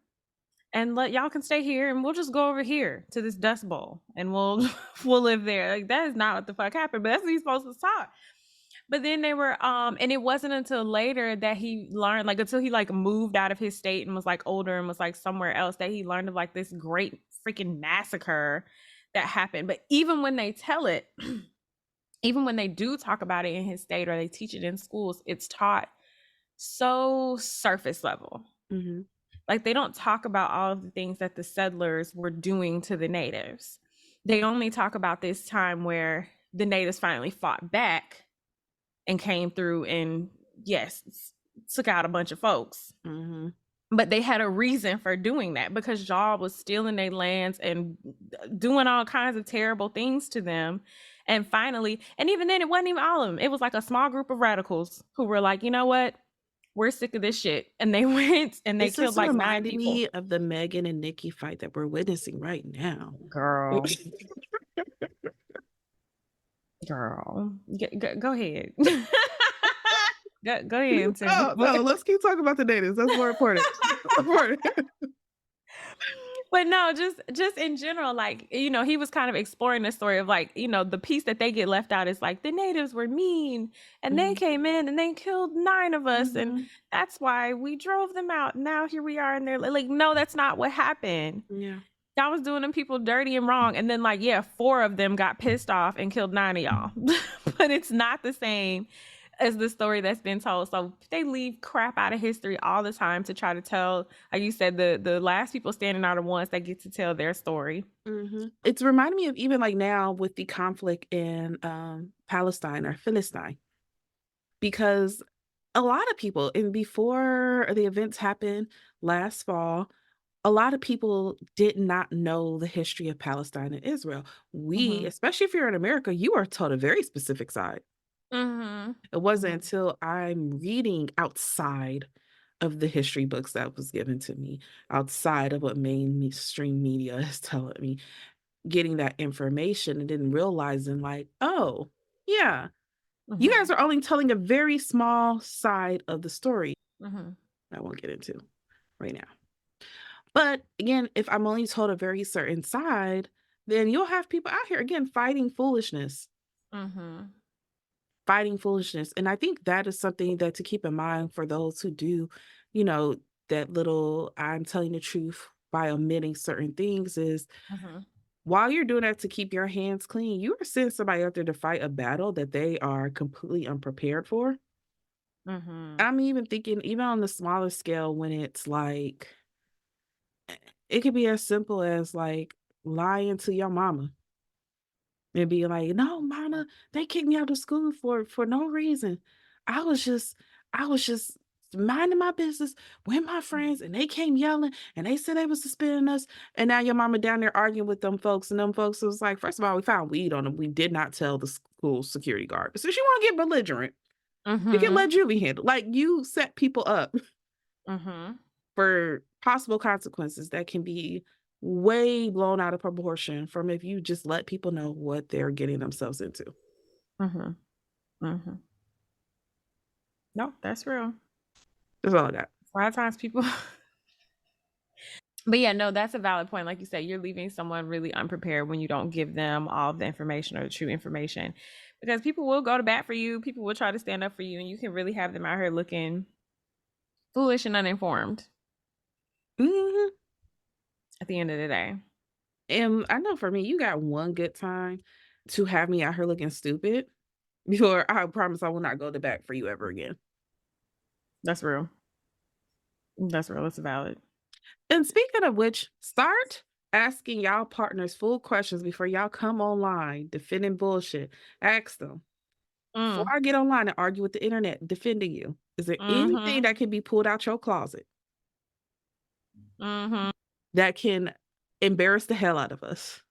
and let y'all can stay here and we'll just go over here to this dust bowl and we'll we'll live there. Like that is not what the fuck happened, but that's what he's supposed to talk. But then they were and it wasn't until later that he learned, like until he like moved out of his state and was like older and was like somewhere else, that he learned of like this great freaking massacre that happened. But even when they tell it, even when they do talk about it in his state or they teach it in schools, it's taught so surface level. Mhm. Like they don't talk about all of the things that the settlers were doing to the natives. They only talk about this time where the natives finally fought back and came through and yes, took out a bunch of folks. Mhm. But they had a reason for doing that because y'all was stealing their lands and doing all kinds of terrible things to them. And finally, and even then, it wasn't even all of them. It was like a small group of radicals who were like, you know what? we're sick of this shit. And they went and they This killed is like 9 reminding people. me of the Megan and Nikki fight that we're witnessing right now. Girl, girl, go ahead. Go ahead and tell me No, no, let's keep talking about the natives. That's more important. Important. But no, just in general, like, he was kind of exploring the story of like, the piece that they get left out is like the natives were mean and they Mhm, came in and they killed 9 of us and mhm, that's why we drove them out. Now here we are and they're like, no, that's not what happened. yeah. Y'all was doing them people dirty and wrong. And then like, yeah, 4 of them got pissed off and killed 9 of y'all. But it's not the same as the story that's been told. So they leave crap out of history all the time to try to tell, like you said, the last people standing are the ones that get to tell their story. Mhm. It's reminding me of even like now with the conflict in Palestine or Philistine, because a lot of people, and before the events happened last fall, a lot of people did not know the history of Palestine and Israel. We, Mhm. especially if you're in America, you are told a very specific side. Mhm. It wasn't Mhm. until I'm reading outside of the history books that was given to me, outside of what mainstream media is telling me, getting that information and then realizing like, oh, yeah, you guys Mhm. are only telling a very small side of the story Mhm. I won't get into right now. But again, if I'm only told a very certain side, then you'll have people out here again Mhm. fighting foolishness. And I think that is something that to keep in mind for those who do, you know, that little I'm telling the truth by omitting certain things is Mhm. while you're doing that to keep your hands clean, you are sending somebody out there to fight a battle that they are completely unprepared for. Mhm. I'm even thinking, even on the smaller scale, when it's like, it could be as simple as like lying to your mama and be like, "No, mama, they kicked me out of school for no reason. I was just I was just minding my business with my friends, and they came yelling, and they said they was suspending us, and now your mama down there arguing with them folks, and them folks was like, first of all, we found weed on them. We did not tell the school security guard. So she wanna get belligerent, you can Mhm. let Julie handle." Like, you set people up Mhm. for possible consequences that can be way blown out of proportion from if you just let people know what they're getting themselves into. Mhm. Mhm. No, that's real. That's all I got. A lot of times people But yeah, no, that's a valid point. Like you said, you're leaving someone really unprepared when you don't give them all of the information or the true information. Because people will go to bat for you, people will try to stand up for you, and you can really have them out here looking foolish and uninformed Mhm. at the end of the day. And I know for me, you got one good time to have me out here looking stupid before I promise I will not go to bat for you ever again. That's real. That's real. That's valid. And speaking of which, start asking y'all partners full questions before y'all come online defending bullshit. Ask them, before Mm. I get online and argue with the internet defending you, is there anything Mhm. that can be pulled out your closet Mhm. that can embarrass the hell out of us?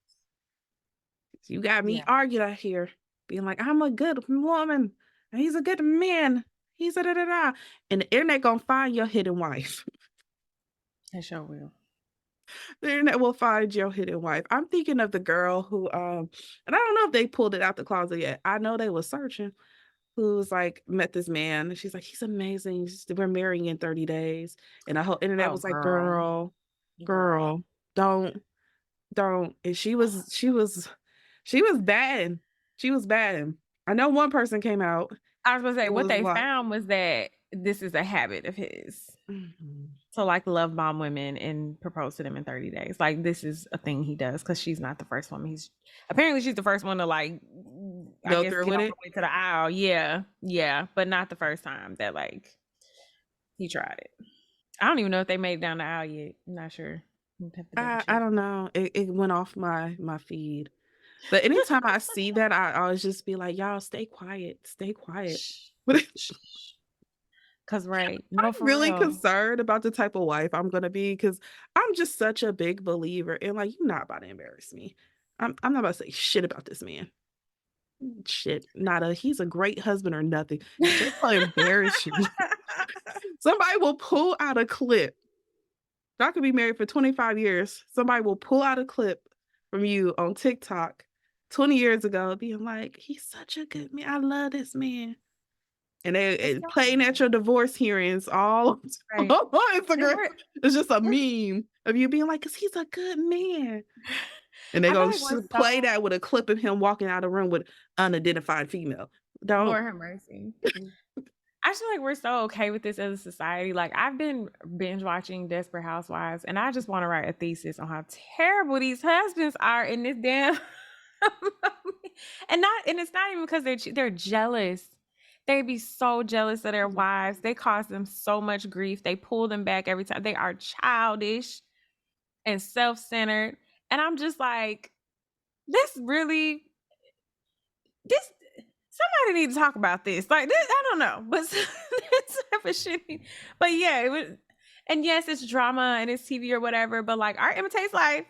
You got me Yeah, arguing out here, being like, I'm a good woman, and he's a good man. He's a da da da. And the internet gonna find your hidden wife. I sure will. The internet will find your hidden wife. I'm thinking of the girl who, and I don't know if they pulled it out the closet yet. I know they was searching. Who's like met this man, and she's like, he's amazing. We're marrying in 30 days, and the whole internet Oh, was like, girl. girl, Girl. girl, don't. And she was batting. She was batting. I know one person came out I was gonna say and what was they like, found was that this is a habit of his. mhm. To like love bomb women and propose to them in 30 days. Like this is a thing he does because she's not the first woman. He's apparently she's the first one to like I Go guess through get with all the it. way to the aisle. Yeah. Yeah. But not the first time that like he tried it. I don't even know if they made it down the aisle yet. I'm not sure. I'm gonna have to double I check. don't know. It went off my feed. But anytime I see that, I always just be like, y'all stay quiet, stay quiet. Shh. But Shh. Cause right. No, I'm for really real. concerned about the type of wife I'm gonna be because I'm just such a big believer in like you're not about to embarrass me. I'm not about to say shit about this man. Shit, not a he's a great husband or nothing. But you're gonna embarrass me. Somebody will pull out a clip. I could be married for 25 years. Somebody will pull out a clip from you on TikTok 20 years ago, being like, he's such a good man. I love this man. And they It's playing so at your divorce hearings all right. on And Instagram. It's just a meme of you being like, because he's a good man. And they're I feel going like we're to so play that with a clip of him walking out of the room with unidentified female. Don't. Lord have mercy. I just feel like we're so okay with this as a society. Like I've been binge watching Desperate Housewives, and I just want to write a thesis on how terrible these husbands are in this damn. And it's not even because they're jealous. They be so jealous of their wives. They cause them so much grief. They pull them back every time. They are childish and self-centered. And I'm just like, this really this somebody need to talk about this. Like this, I don't know, but this type of shit. But yeah, it was, and yes, it's drama and it's TV or whatever. But like art imitates life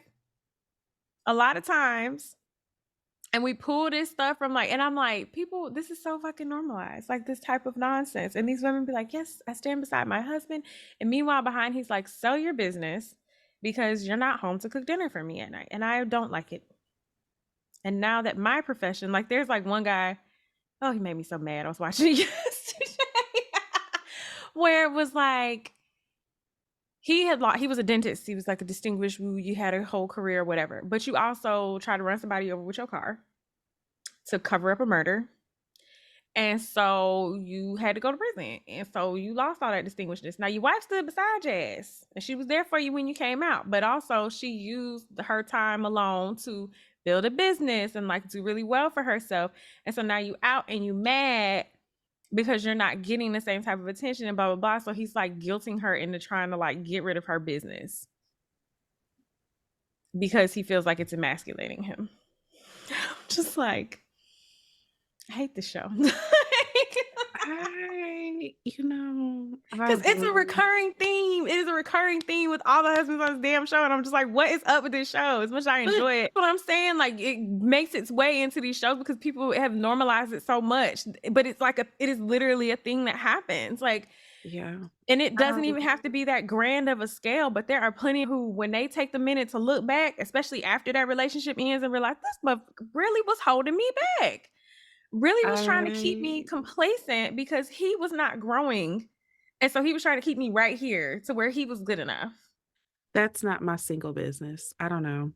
a lot of times, and we pull this stuff from like, and I'm like, people, this is so fucking normalized, like this type of nonsense. And these women be like, yes, I stand beside my husband, and meanwhile behind he's like, sell your business because you're not home to cook dinner for me at night, and I don't like it. And now that my profession, like, there's like one guy. Oh, he made me so mad. I was watching it yesterday, where it was like he was a dentist. He was like a distinguished. You had a whole career, whatever. But you also try to run somebody over with your car to cover up a murder, and so you had to go to prison, and so you lost all that distinguishedness. Now your wife stood beside your ass, and she was there for you when you came out. But also she used her time alone to build a business and like do really well for herself. And so now you out and you mad because you're not getting the same type of attention and blah blah blah. So he's like guilting her into trying to like get rid of her business because he feels like it's emasculating him. Just like, I hate the show. I Because it's a really, recurring theme. It is a recurring theme with all the husbands on this damn show. And I'm just like, what is up with this show? As much as I but enjoy it. But I'm saying, like, it makes its way into these shows because people have normalized it so much. But it's like it is literally a thing that happens. Like, yeah. and it doesn't Um, even have to be that grand of a scale, but there are plenty who, when they take the minute to look back, especially after that relationship ends and realize this motherfucker really was holding me back, really was trying to keep me I complacent because he was not growing. And so he was trying to keep me right here to where he was good enough. That's not my single business. I don't know.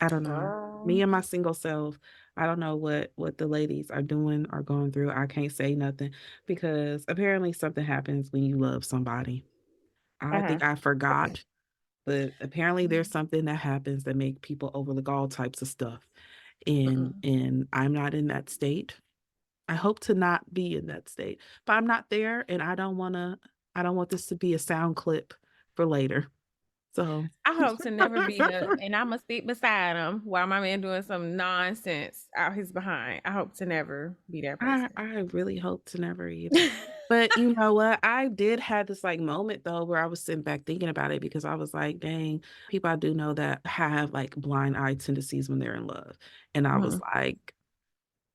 I don't know. Me Girl. and my single self, I don't know what the ladies are doing or going through. I can't say nothing because apparently something happens when you love somebody. I Uh-huh. think I forgot, but apparently there's something that happens that make people overlook all types of stuff. Mm-mm. And I'm not in that state. I hope to not be in that state, but I'm not there and I don't want this to be a sound clip for later. So I hope to never be the, and I'm gonna sit beside him while my man doing some nonsense out his behind. I hope to never be that person. I really hope to never either. But you know what? I did have this like moment though where I was sitting back thinking about it because I was like, dang, people I do know that have like blind eye tendencies when they're in love. And I was Mhm. like,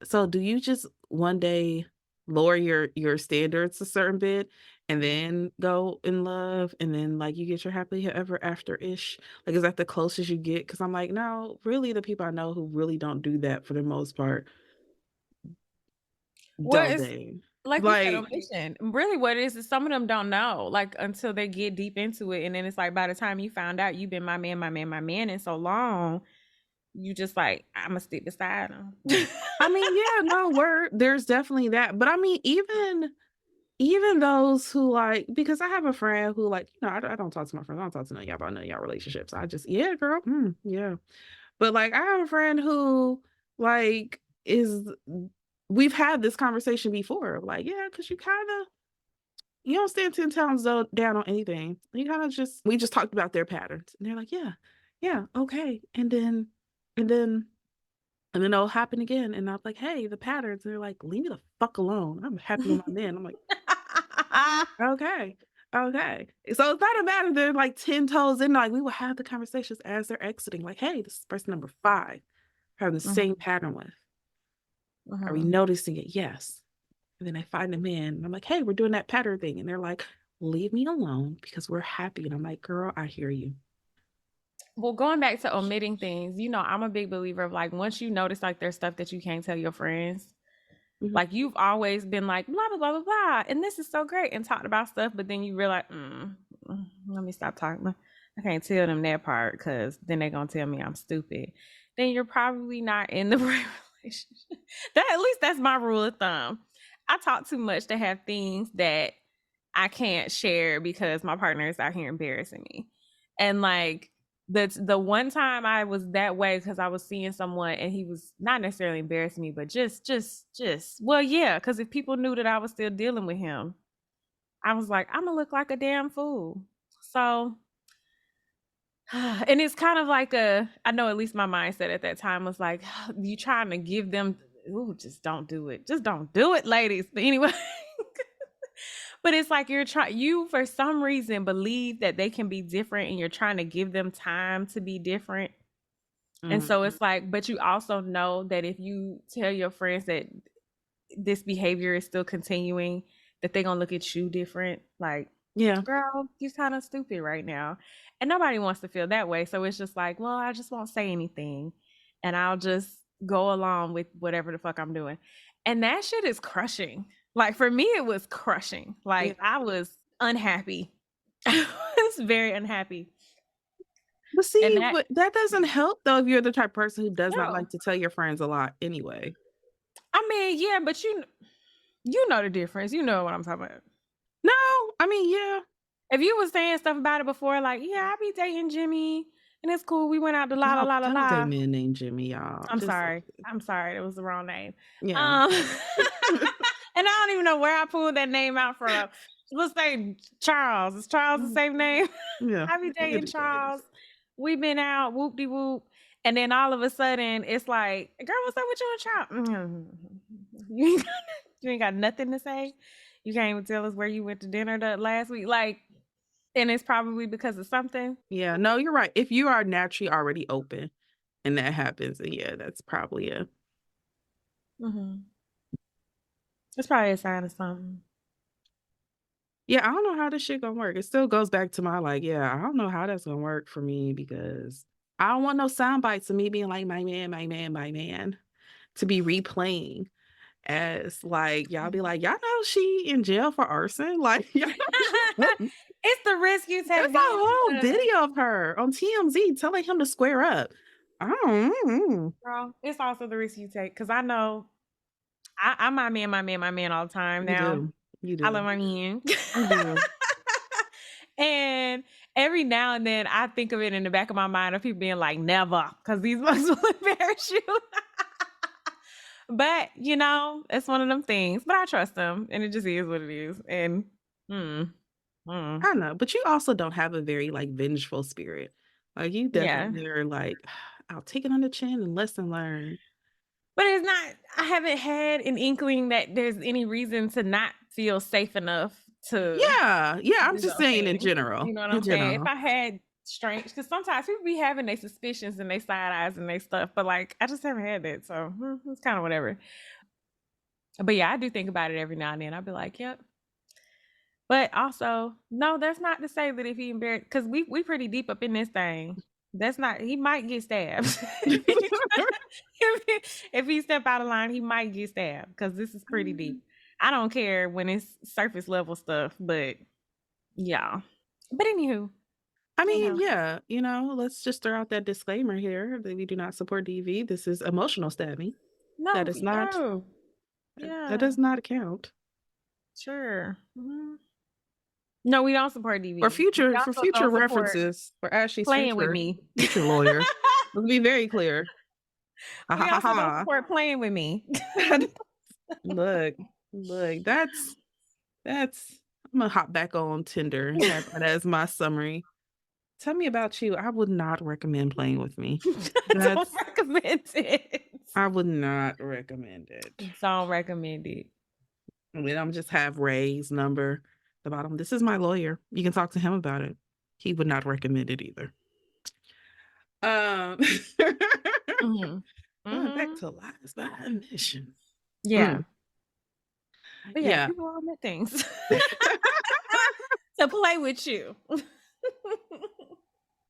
so do you just one day lower your standards a certain bit and then go in love and then like you get your happily ever after ish? Like is that the closest you get? Because I'm like, no, really the people I know who really don't do that for the most part, Well, don't it's they? like we said, Like omission. Really, what it is some of them don't know, like until they get deep into it, and then it's like by the time you found out you've been my man, my man, my man, in so long, you just like I'm gonna stick beside him. I mean, yeah, no, word. There's definitely that. But I mean, even those who like, because I have a friend who like, I don't talk to my friends. I don't talk to none of y'all about none of y'all relationships. I just, yeah, girl, yeah. But like, I have a friend who like is. We've had this conversation before. Like, yeah, because you don't stand 10 times down on anything. You kind of just we just talked about their patterns, and they're like, yeah, yeah, okay, and then and then it'll happen again. And I'm like, hey, the patterns. And they're like, leave me the fuck alone. I'm happy with my man. I'm like, okay. Okay. So it's not a matter they're like 10 toes in. Like we will have the conversations as they're exiting. Like, hey, this is person number 5 having the same Mhm, pattern with. Are we mhm. noticing it? Yes. And then I find them in. And I'm like, hey, we're doing that pattern thing. And they're like, leave me alone because we're happy. And I'm like, girl, I hear you. Well, going back to omitting things, I'm a big believer of like once you notice like there's stuff that you can't tell your friends, Mhm. like you've always been like blah blah blah blah blah, and this is so great, and talked about stuff, but then you realize, let me stop talking. I can't tell them that part because then they're gonna tell me I'm stupid. Then you're probably not in the right relationship. That at least that's my rule of thumb. I talk too much to have things that I can't share because my partner is out here embarrassing me. And like the one time I was that way because I was seeing someone and he was not necessarily embarrassing me, but just well, yeah, because if people knew that I was still dealing with him, I was like, I'm gonna look like a damn fool. So and it's kind of like I know at least my mindset at that time was like, you trying to give them, ooh, just don't do it. Just don't do it, ladies. But anyway, but it's like you for some reason believe that they can be different and you're trying to give them time to be different. And Mhm. so it's like, but you also know that if you tell your friends that this behavior is still continuing, that they're gonna look at you different. Like, Yeah. girl, you're kind of stupid right now. And nobody wants to feel that way. So it's just like, well, I just won't say anything and I'll just go along with whatever the fuck I'm doing. And that shit is crushing. Like for me, it was crushing. Yeah. Like I was unhappy. I was very unhappy. But And see, that, but that doesn't help though if you're the type of person who does not no, like to tell your friends a lot anyway. I mean, yeah, but you know the difference. You know what I'm talking about. No, I mean, yeah. If you was saying stuff about it before, like, yeah, I be dating Jimmy and it's cool. We went out to la la Y'all la la don't date la. men named Jimmy, y'all. I'm Just sorry. I'm sorry. It was the wrong name. yeah. Um, and I don't even know where I pulled that name out from. Let's say Charles. Is Charles the Mhm. same name? Yeah. I be dating It Charles. is. We've been out, whoop de whoop. And then all of a sudden, it's like, girl, what's up with you and Charles? You ain't got nothing to say. You can't even tell us where you went to dinner last week. Like, and it's probably because of something. Yeah, no, you're right. If you are naturally already open and that happens, then yeah, that's probably a Hmm. It's probably a sign of something. yeah, I don't know how this shit gonna work. It still goes back to my like, yeah, I don't know how that's gonna work for me because I don't want no sound bites of me being like my man, my man, my man to be replaying as like y'all be like, y'all know she in jail for arson. Like y'all know It's the risk you there's take a being whole honest, video of her on TMZ telling him to square up. I don't bro. It's also the risk you take because I know I'm my man, my man, my man all the time you now. do. You I love do. my man. You do. And every now and then I think of it in the back of my mind of people being like, never, because these bugs will embarrass you. But it's one of them things. But I trust them and it just is what it is. And mm, mm, I know, but you also don't have a very like vengeful spirit. Like you yeah. definitely are like, I'll take it on the chin and lesson learned. But it's not, I haven't had an inkling that there's any reason to not feel safe enough to Yeah, yeah. I'm do just those saying in things. general. You know what In I'm saying? If general. I had strange, because sometimes people be having their suspicions and they side eyes and they stuff, but like I just haven't had that. So it's kind of whatever. But yeah, I do think about it every now and then. I'll be like, yep. But also, no, that's not to say that if he embarrassed, because we pretty deep up in this thing. That's not. He might get stabbed. If he step out of line, he might get stabbed because this is pretty deep. I don't care when it's surface level stuff, but yeah. But anywho, I you mean, know, yeah, let's just throw out that disclaimer here that we do not support DV. This is emotional stabbing. That no, is not no, that yeah, does not count. sure. No, we don't support For DV. We future for also future don't support references, for Ashley's playing with me. future lawyer. Let's be very clear. Ha ha We ha also don't ha. support playing with me. Look, look, that's I'm gonna hop back on Tinder and have that as my summary. Tell me about you. I would not recommend playing with me. I don't That's recommend it. I would not recommend it. Don't recommend it. And then I'm just have Ray's number at the bottom. This is my lawyer. You can talk to him about it. He would not recommend it either. Um Mhm. going back Mhm. to lies by omission. Yeah. Mm, But yeah, yeah. people all admit things. to play with you.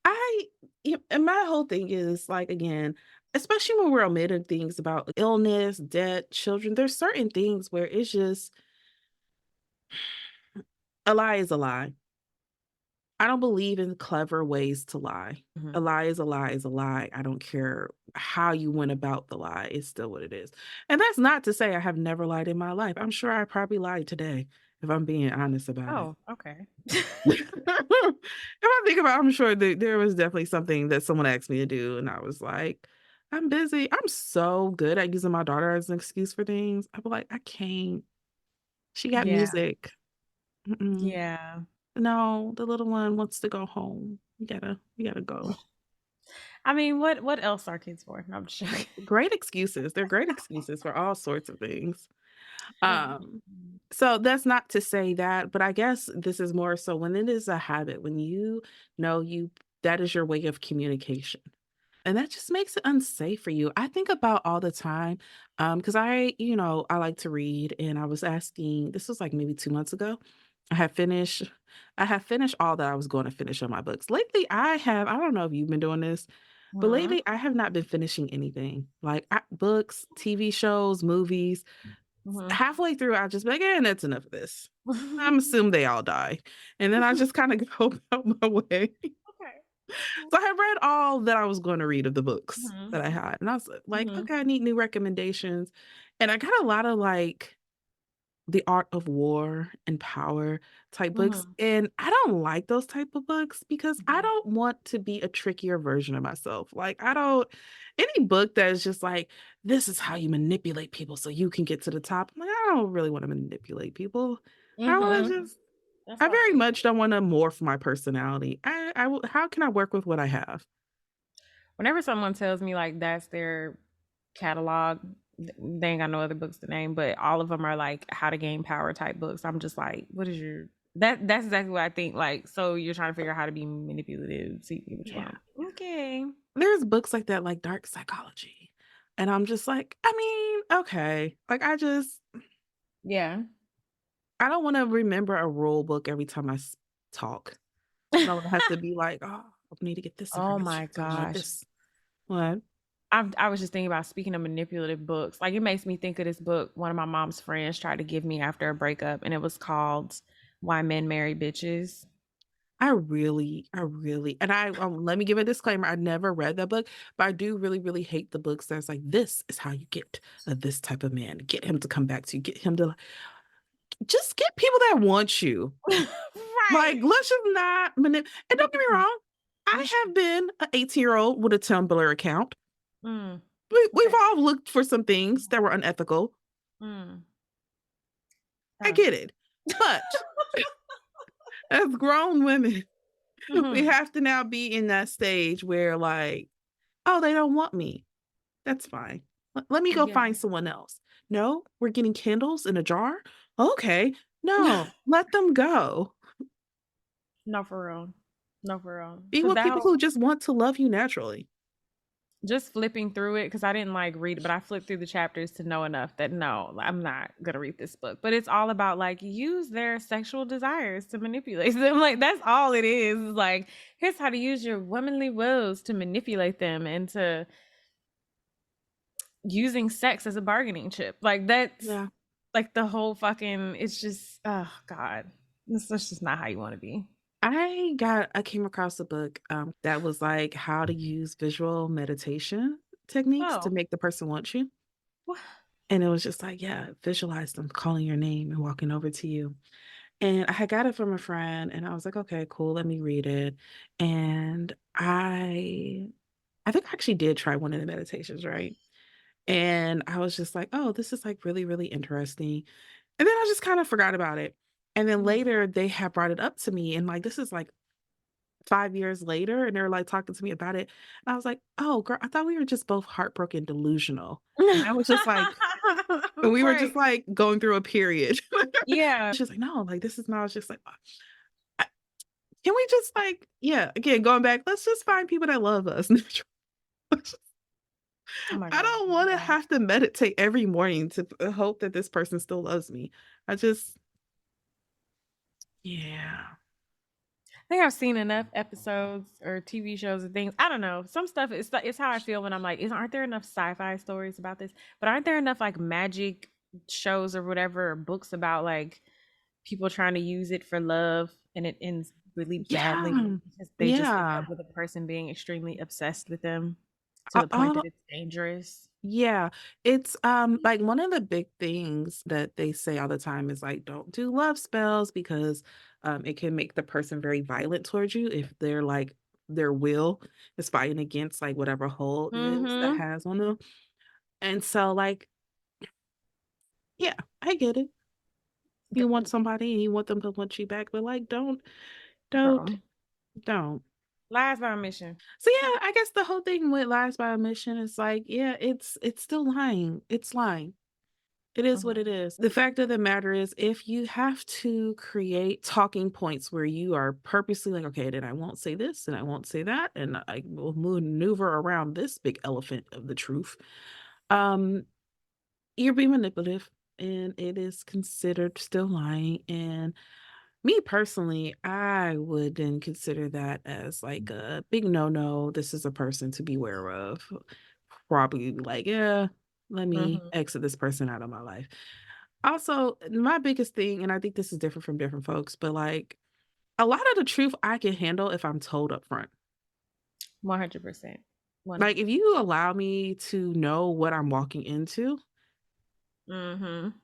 I and my whole thing is like again, especially when we're omitting things about illness, death, children, there's certain things where it's just a lie is a lie. I don't believe in clever ways to lie. Mhm. A lie is a lie is a lie. I don't care how you went about the lie. It's still what it is. And that's not to say I have never lied in my life. I'm sure I probably lied today if I'm being honest about it. Oh, okay. If I think about it, I'm sure that there was definitely something that someone asked me to do, and I was like, "I'm busy." I'm so good at using my daughter as an excuse for things. I'm like, "I can't. She got Yeah. music. Mm-mm. Yeah. No, the little one wants to go home. You gotta go." I mean, what else are kids for? No, I'm just joking. Great excuses. They're great excuses for all sorts of things. Um, Mhm. so that's not to say that, but I guess this is more so when it is a habit, when you know you that is your way of communication. And that just makes it unsafe for you. I think about all the time, because I like to read, and I was asking, this was like maybe 2 months ago. I had finished I have finished all that I was going to finish on my books. Lately, I don't know if you've been doing this, but Mhm. lately I have not been finishing anything. Like, books, TV shows, movies. Mhm. Halfway through, I just be like, that's enough of this. I'm assuming they all die." And then I just kinda go about my way. Okay. So I had read all that I was gonna read of the books Mhm. that I had, and I was like, Mhm. "Okay, I need new recommendations." And I got a lot of, like, The Art of War and Power type books, Mhm. and I don't like those type of books because I Mhm. don't want to be a trickier version of myself. Like, I don't any book that is just like, "This is how you manipulate people so you can get to the top." I'm like, I don't really wanna manipulate people. I wanna Mhm. just That's I how I very feel. much don't wanna morph my personality. How can I work with what I have? Whenever someone tells me like that's their catalog, they ain't got no other books to name, but all of them are like how to gain power type books. I'm just like, what is your that's exactly what I think. Like, so you're trying to figure out how to be manipulative, see which Yeah. one. Okay. There's books like that, like Dark Psychology, and I'm just like, I mean, okay. Like, Yeah. I don't wanna remember a rule book every time I talk. I don't have to be like, "Oh, I need to get this Oh information my so I know gosh. this." What? I was just thinking about speaking of manipulative books. Like it makes me think of this book one of my mom's friends tried to give me after a breakup, and it was called Why Men Marry Bitches. I really and let me give a disclaimer, I never read that book, but I do really, really hate the books that's like, "This is how you get, this type of man, get him to come back to you, get him to" just get people that want you. Like, Right. let's just not and don't get me Mm, wrong, I that's true. have been an 18-year-old with a Tumblr account. Mm, We've okay. all looked for some things that were unethical. Mm, I uh. get it. But as grown women, we Mhm. have to now be in that stage where like, "Oh, they don't want me. That's fine. Let me go Yeah. find someone else." "No, we're getting candles in a jar? Okay. No, let them go. No, for real. No, for real. Be Because with that people whole who just want to love you naturally." just flipping through it, because I didn't like read it, but I flipped through the chapters to know enough that no, I'm not gonna read this book. But it's all about like use their sexual desires to manipulate them. Like that's all it is. It's like here's how to use your womanly wills to manipulate them into using sex as a bargaining chip. Like that's Yeah. like the whole fucking. It's just oh god, that's just not how you want to be. I came across a book, that was like how to use visual meditation techniques to Oh, make the person want you. what? And it was just like, yeah, visualize them calling your name and walking over to you. And I had got it from a friend and I was like, okay, cool, let me read it. And I think I actually did try one of the meditations, right? And I was just like, oh, this is like really, really interesting. And then I just kind of forgot about it. And then Mm. later they had brought it up to me and like this is like 5 years later, and they're, like, talking to me about it, and I was like, "Oh, girl, I thought we were just both heartbroken delusional." And I was just like and we were Right. just, like, going through a period. Yeah. She was like, "No, like, this is not." I was just like, I can we just, like" yeah, again, going back, let's just find people that love us. Oh my I god. don't wanna Yeah. have to meditate every morning to hope that this person still loves me. I just yeah. think I've seen enough episodes or TV shows and things. I don't know. Some stuff it's how I feel when I'm like, aren't there enough sci-fi stories about this? But aren't there enough like magic shows or whatever or books about like people trying to use it for love and it ends really badly Yeah. because they just end Yeah. up with a person being extremely obsessed with them to the point that Oh, it's dangerous. yeah. It's, like, one of the big things that they say all the time is, like, don't do love spells because, it can make the person very violent towards you if they're, like their will is fighting against, like, whatever hold it is that Mhm. has on them. And so, like, yeah, I get it. You want somebody and you want them to want you back, but, like, don't, Girl. don't. Lies by omission. So, yeah, I guess the whole thing with lies by omission is, like, yeah, it's still lying. It's lying. It is what Mhm. it is. The fact of the matter is, if you have to create talking points where you are purposely like, okay, then I won't say this and I won't say that, and I will maneuver around this big elephant of the truth, um, you're being manipulative and it is considered still lying. And me personally, I would then consider that as like a big no no. This is a person to beware of. Probably like, yeah, let me Mhm. exit this person out of my life. Also, my biggest thing, and I think this is different from different folks, but like a lot of the truth I can handle if I'm told up front. 100%. Like if 100%. you allow me to know what I'm walking into, Mhm.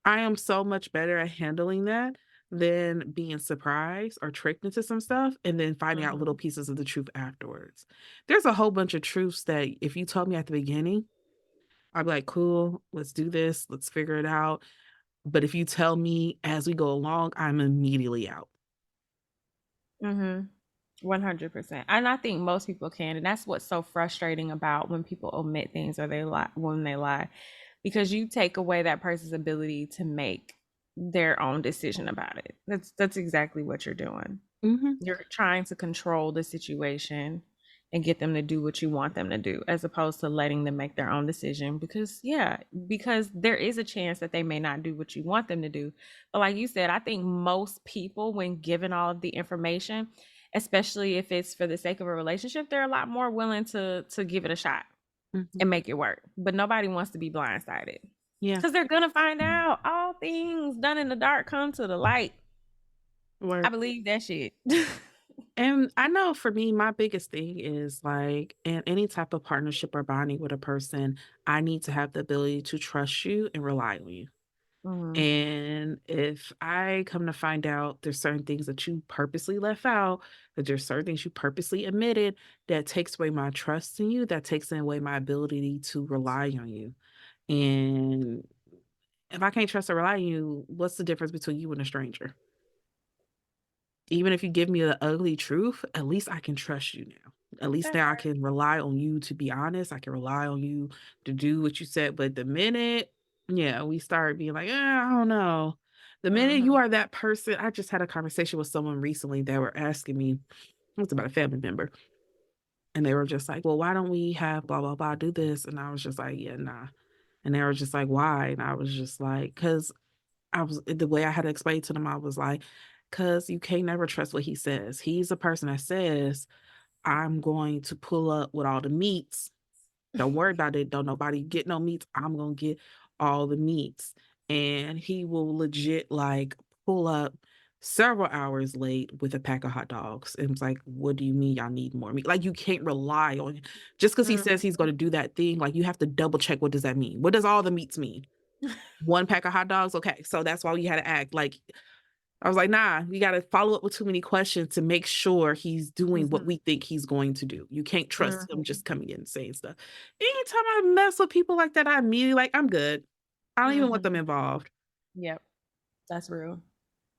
I am so much better at handling that than being surprised or tricked into some stuff and then finding out little Mhm. pieces of the truth afterwards. There's a whole bunch of truths that if you told me at the beginning, I'd be like, cool, let's do this, let's figure it out. But if you tell me as we go along, I'm immediately out. Mhm. 100%. And I think most people can. And that's what's so frustrating about when people omit things or they lie when they lie, because you take away that person's ability to make their own decision about it. That's exactly what you're doing. Mhm, You're trying to control the situation and get them to do what you want them to do, as opposed to letting them make their own decision. Because, yeah, because there is a chance that they may not do what you want them to do. But, like you said, I think most people, when given all of the information, especially if it's for the sake of a relationship, they're a lot more willing to give it a shot mhm. and make it work. But nobody wants to be blindsided Yeah, because they're going to find out all things done in the dark come to the light. I word. believe that shit. And I know for me, my biggest thing is like in any type of partnership or bonding with a person, I need to have the ability to trust you and rely on you. Mhm. And if I come to find out there's certain things that you purposely left out, that there's certain things you purposely omitted, that takes away my trust in you, that takes away my ability to rely on you. And if I can't trust or rely on you, what's the difference between you and a stranger? Even if you give me the ugly truth, at least I can trust you now. At least That's now I right. can rely on you to be honest. I can rely on you to do what you said. But the minute, yeah, we start being like, I don't know. The minute you Mhm. are that person, I just had a conversation with someone recently that were asking me, it was about a family member. And they were just like, well, why don't we have blah, blah, blah, do this? And I was just like, yeah, nah. And they were just like, why? And I was just like, because I was the way I had to explain to them, I was like, "'Cause you can't never trust what he says. He's a person that says, 'I'm going to pull up with all the meats. Don't worry about it. Don't nobody get no meats. I'm gonna get all the meats.' And he will legit, like, pull up several hours late with a pack of hot dogs." And it's like, "What do you mean y'all need more meat?" Like, you can't rely on just because he says Mhm. he's gonna do that thing, like, you have to double check what does that mean? What does all the meats mean? 1 pack of hot dogs? Okay, so that's why we had to act like I was like, "Nah, you gotta follow up with too many questions to make sure he's doing what Mhm. we think he's going to do. You can't trust him Mhm. just coming in and saying stuff." Anytime I mess with people like that, I immediately like, "I'm good. I don't even want them Mhm. involved." Yep. That's real.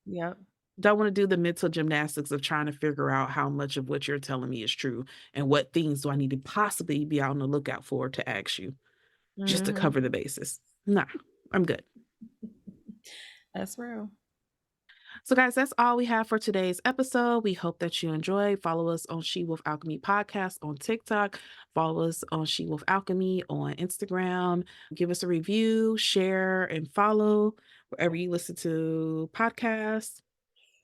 Yep. Don't wanna do the mental gymnastics of trying to figure out how much of what you're telling me is true and what things do I need to possibly be on the lookout for to ask you just to Mhm. cover the bases. Nah, I'm good. That's real. So, guys, that's all we have for today's episode. We hope that you enjoy. Follow us on She Wolf Alchemy Podcast on TikTok. Follow us on She Wolf Alchemy on Instagram. Give us a review, share, and follow wherever you listen to podcasts.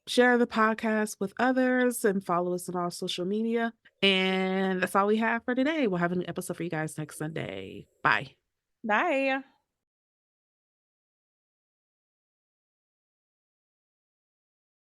Share the podcast with others and follow us on all social media. And that's all we have for today. We'll have a new episode for you guys next Sunday. Bye. Bye.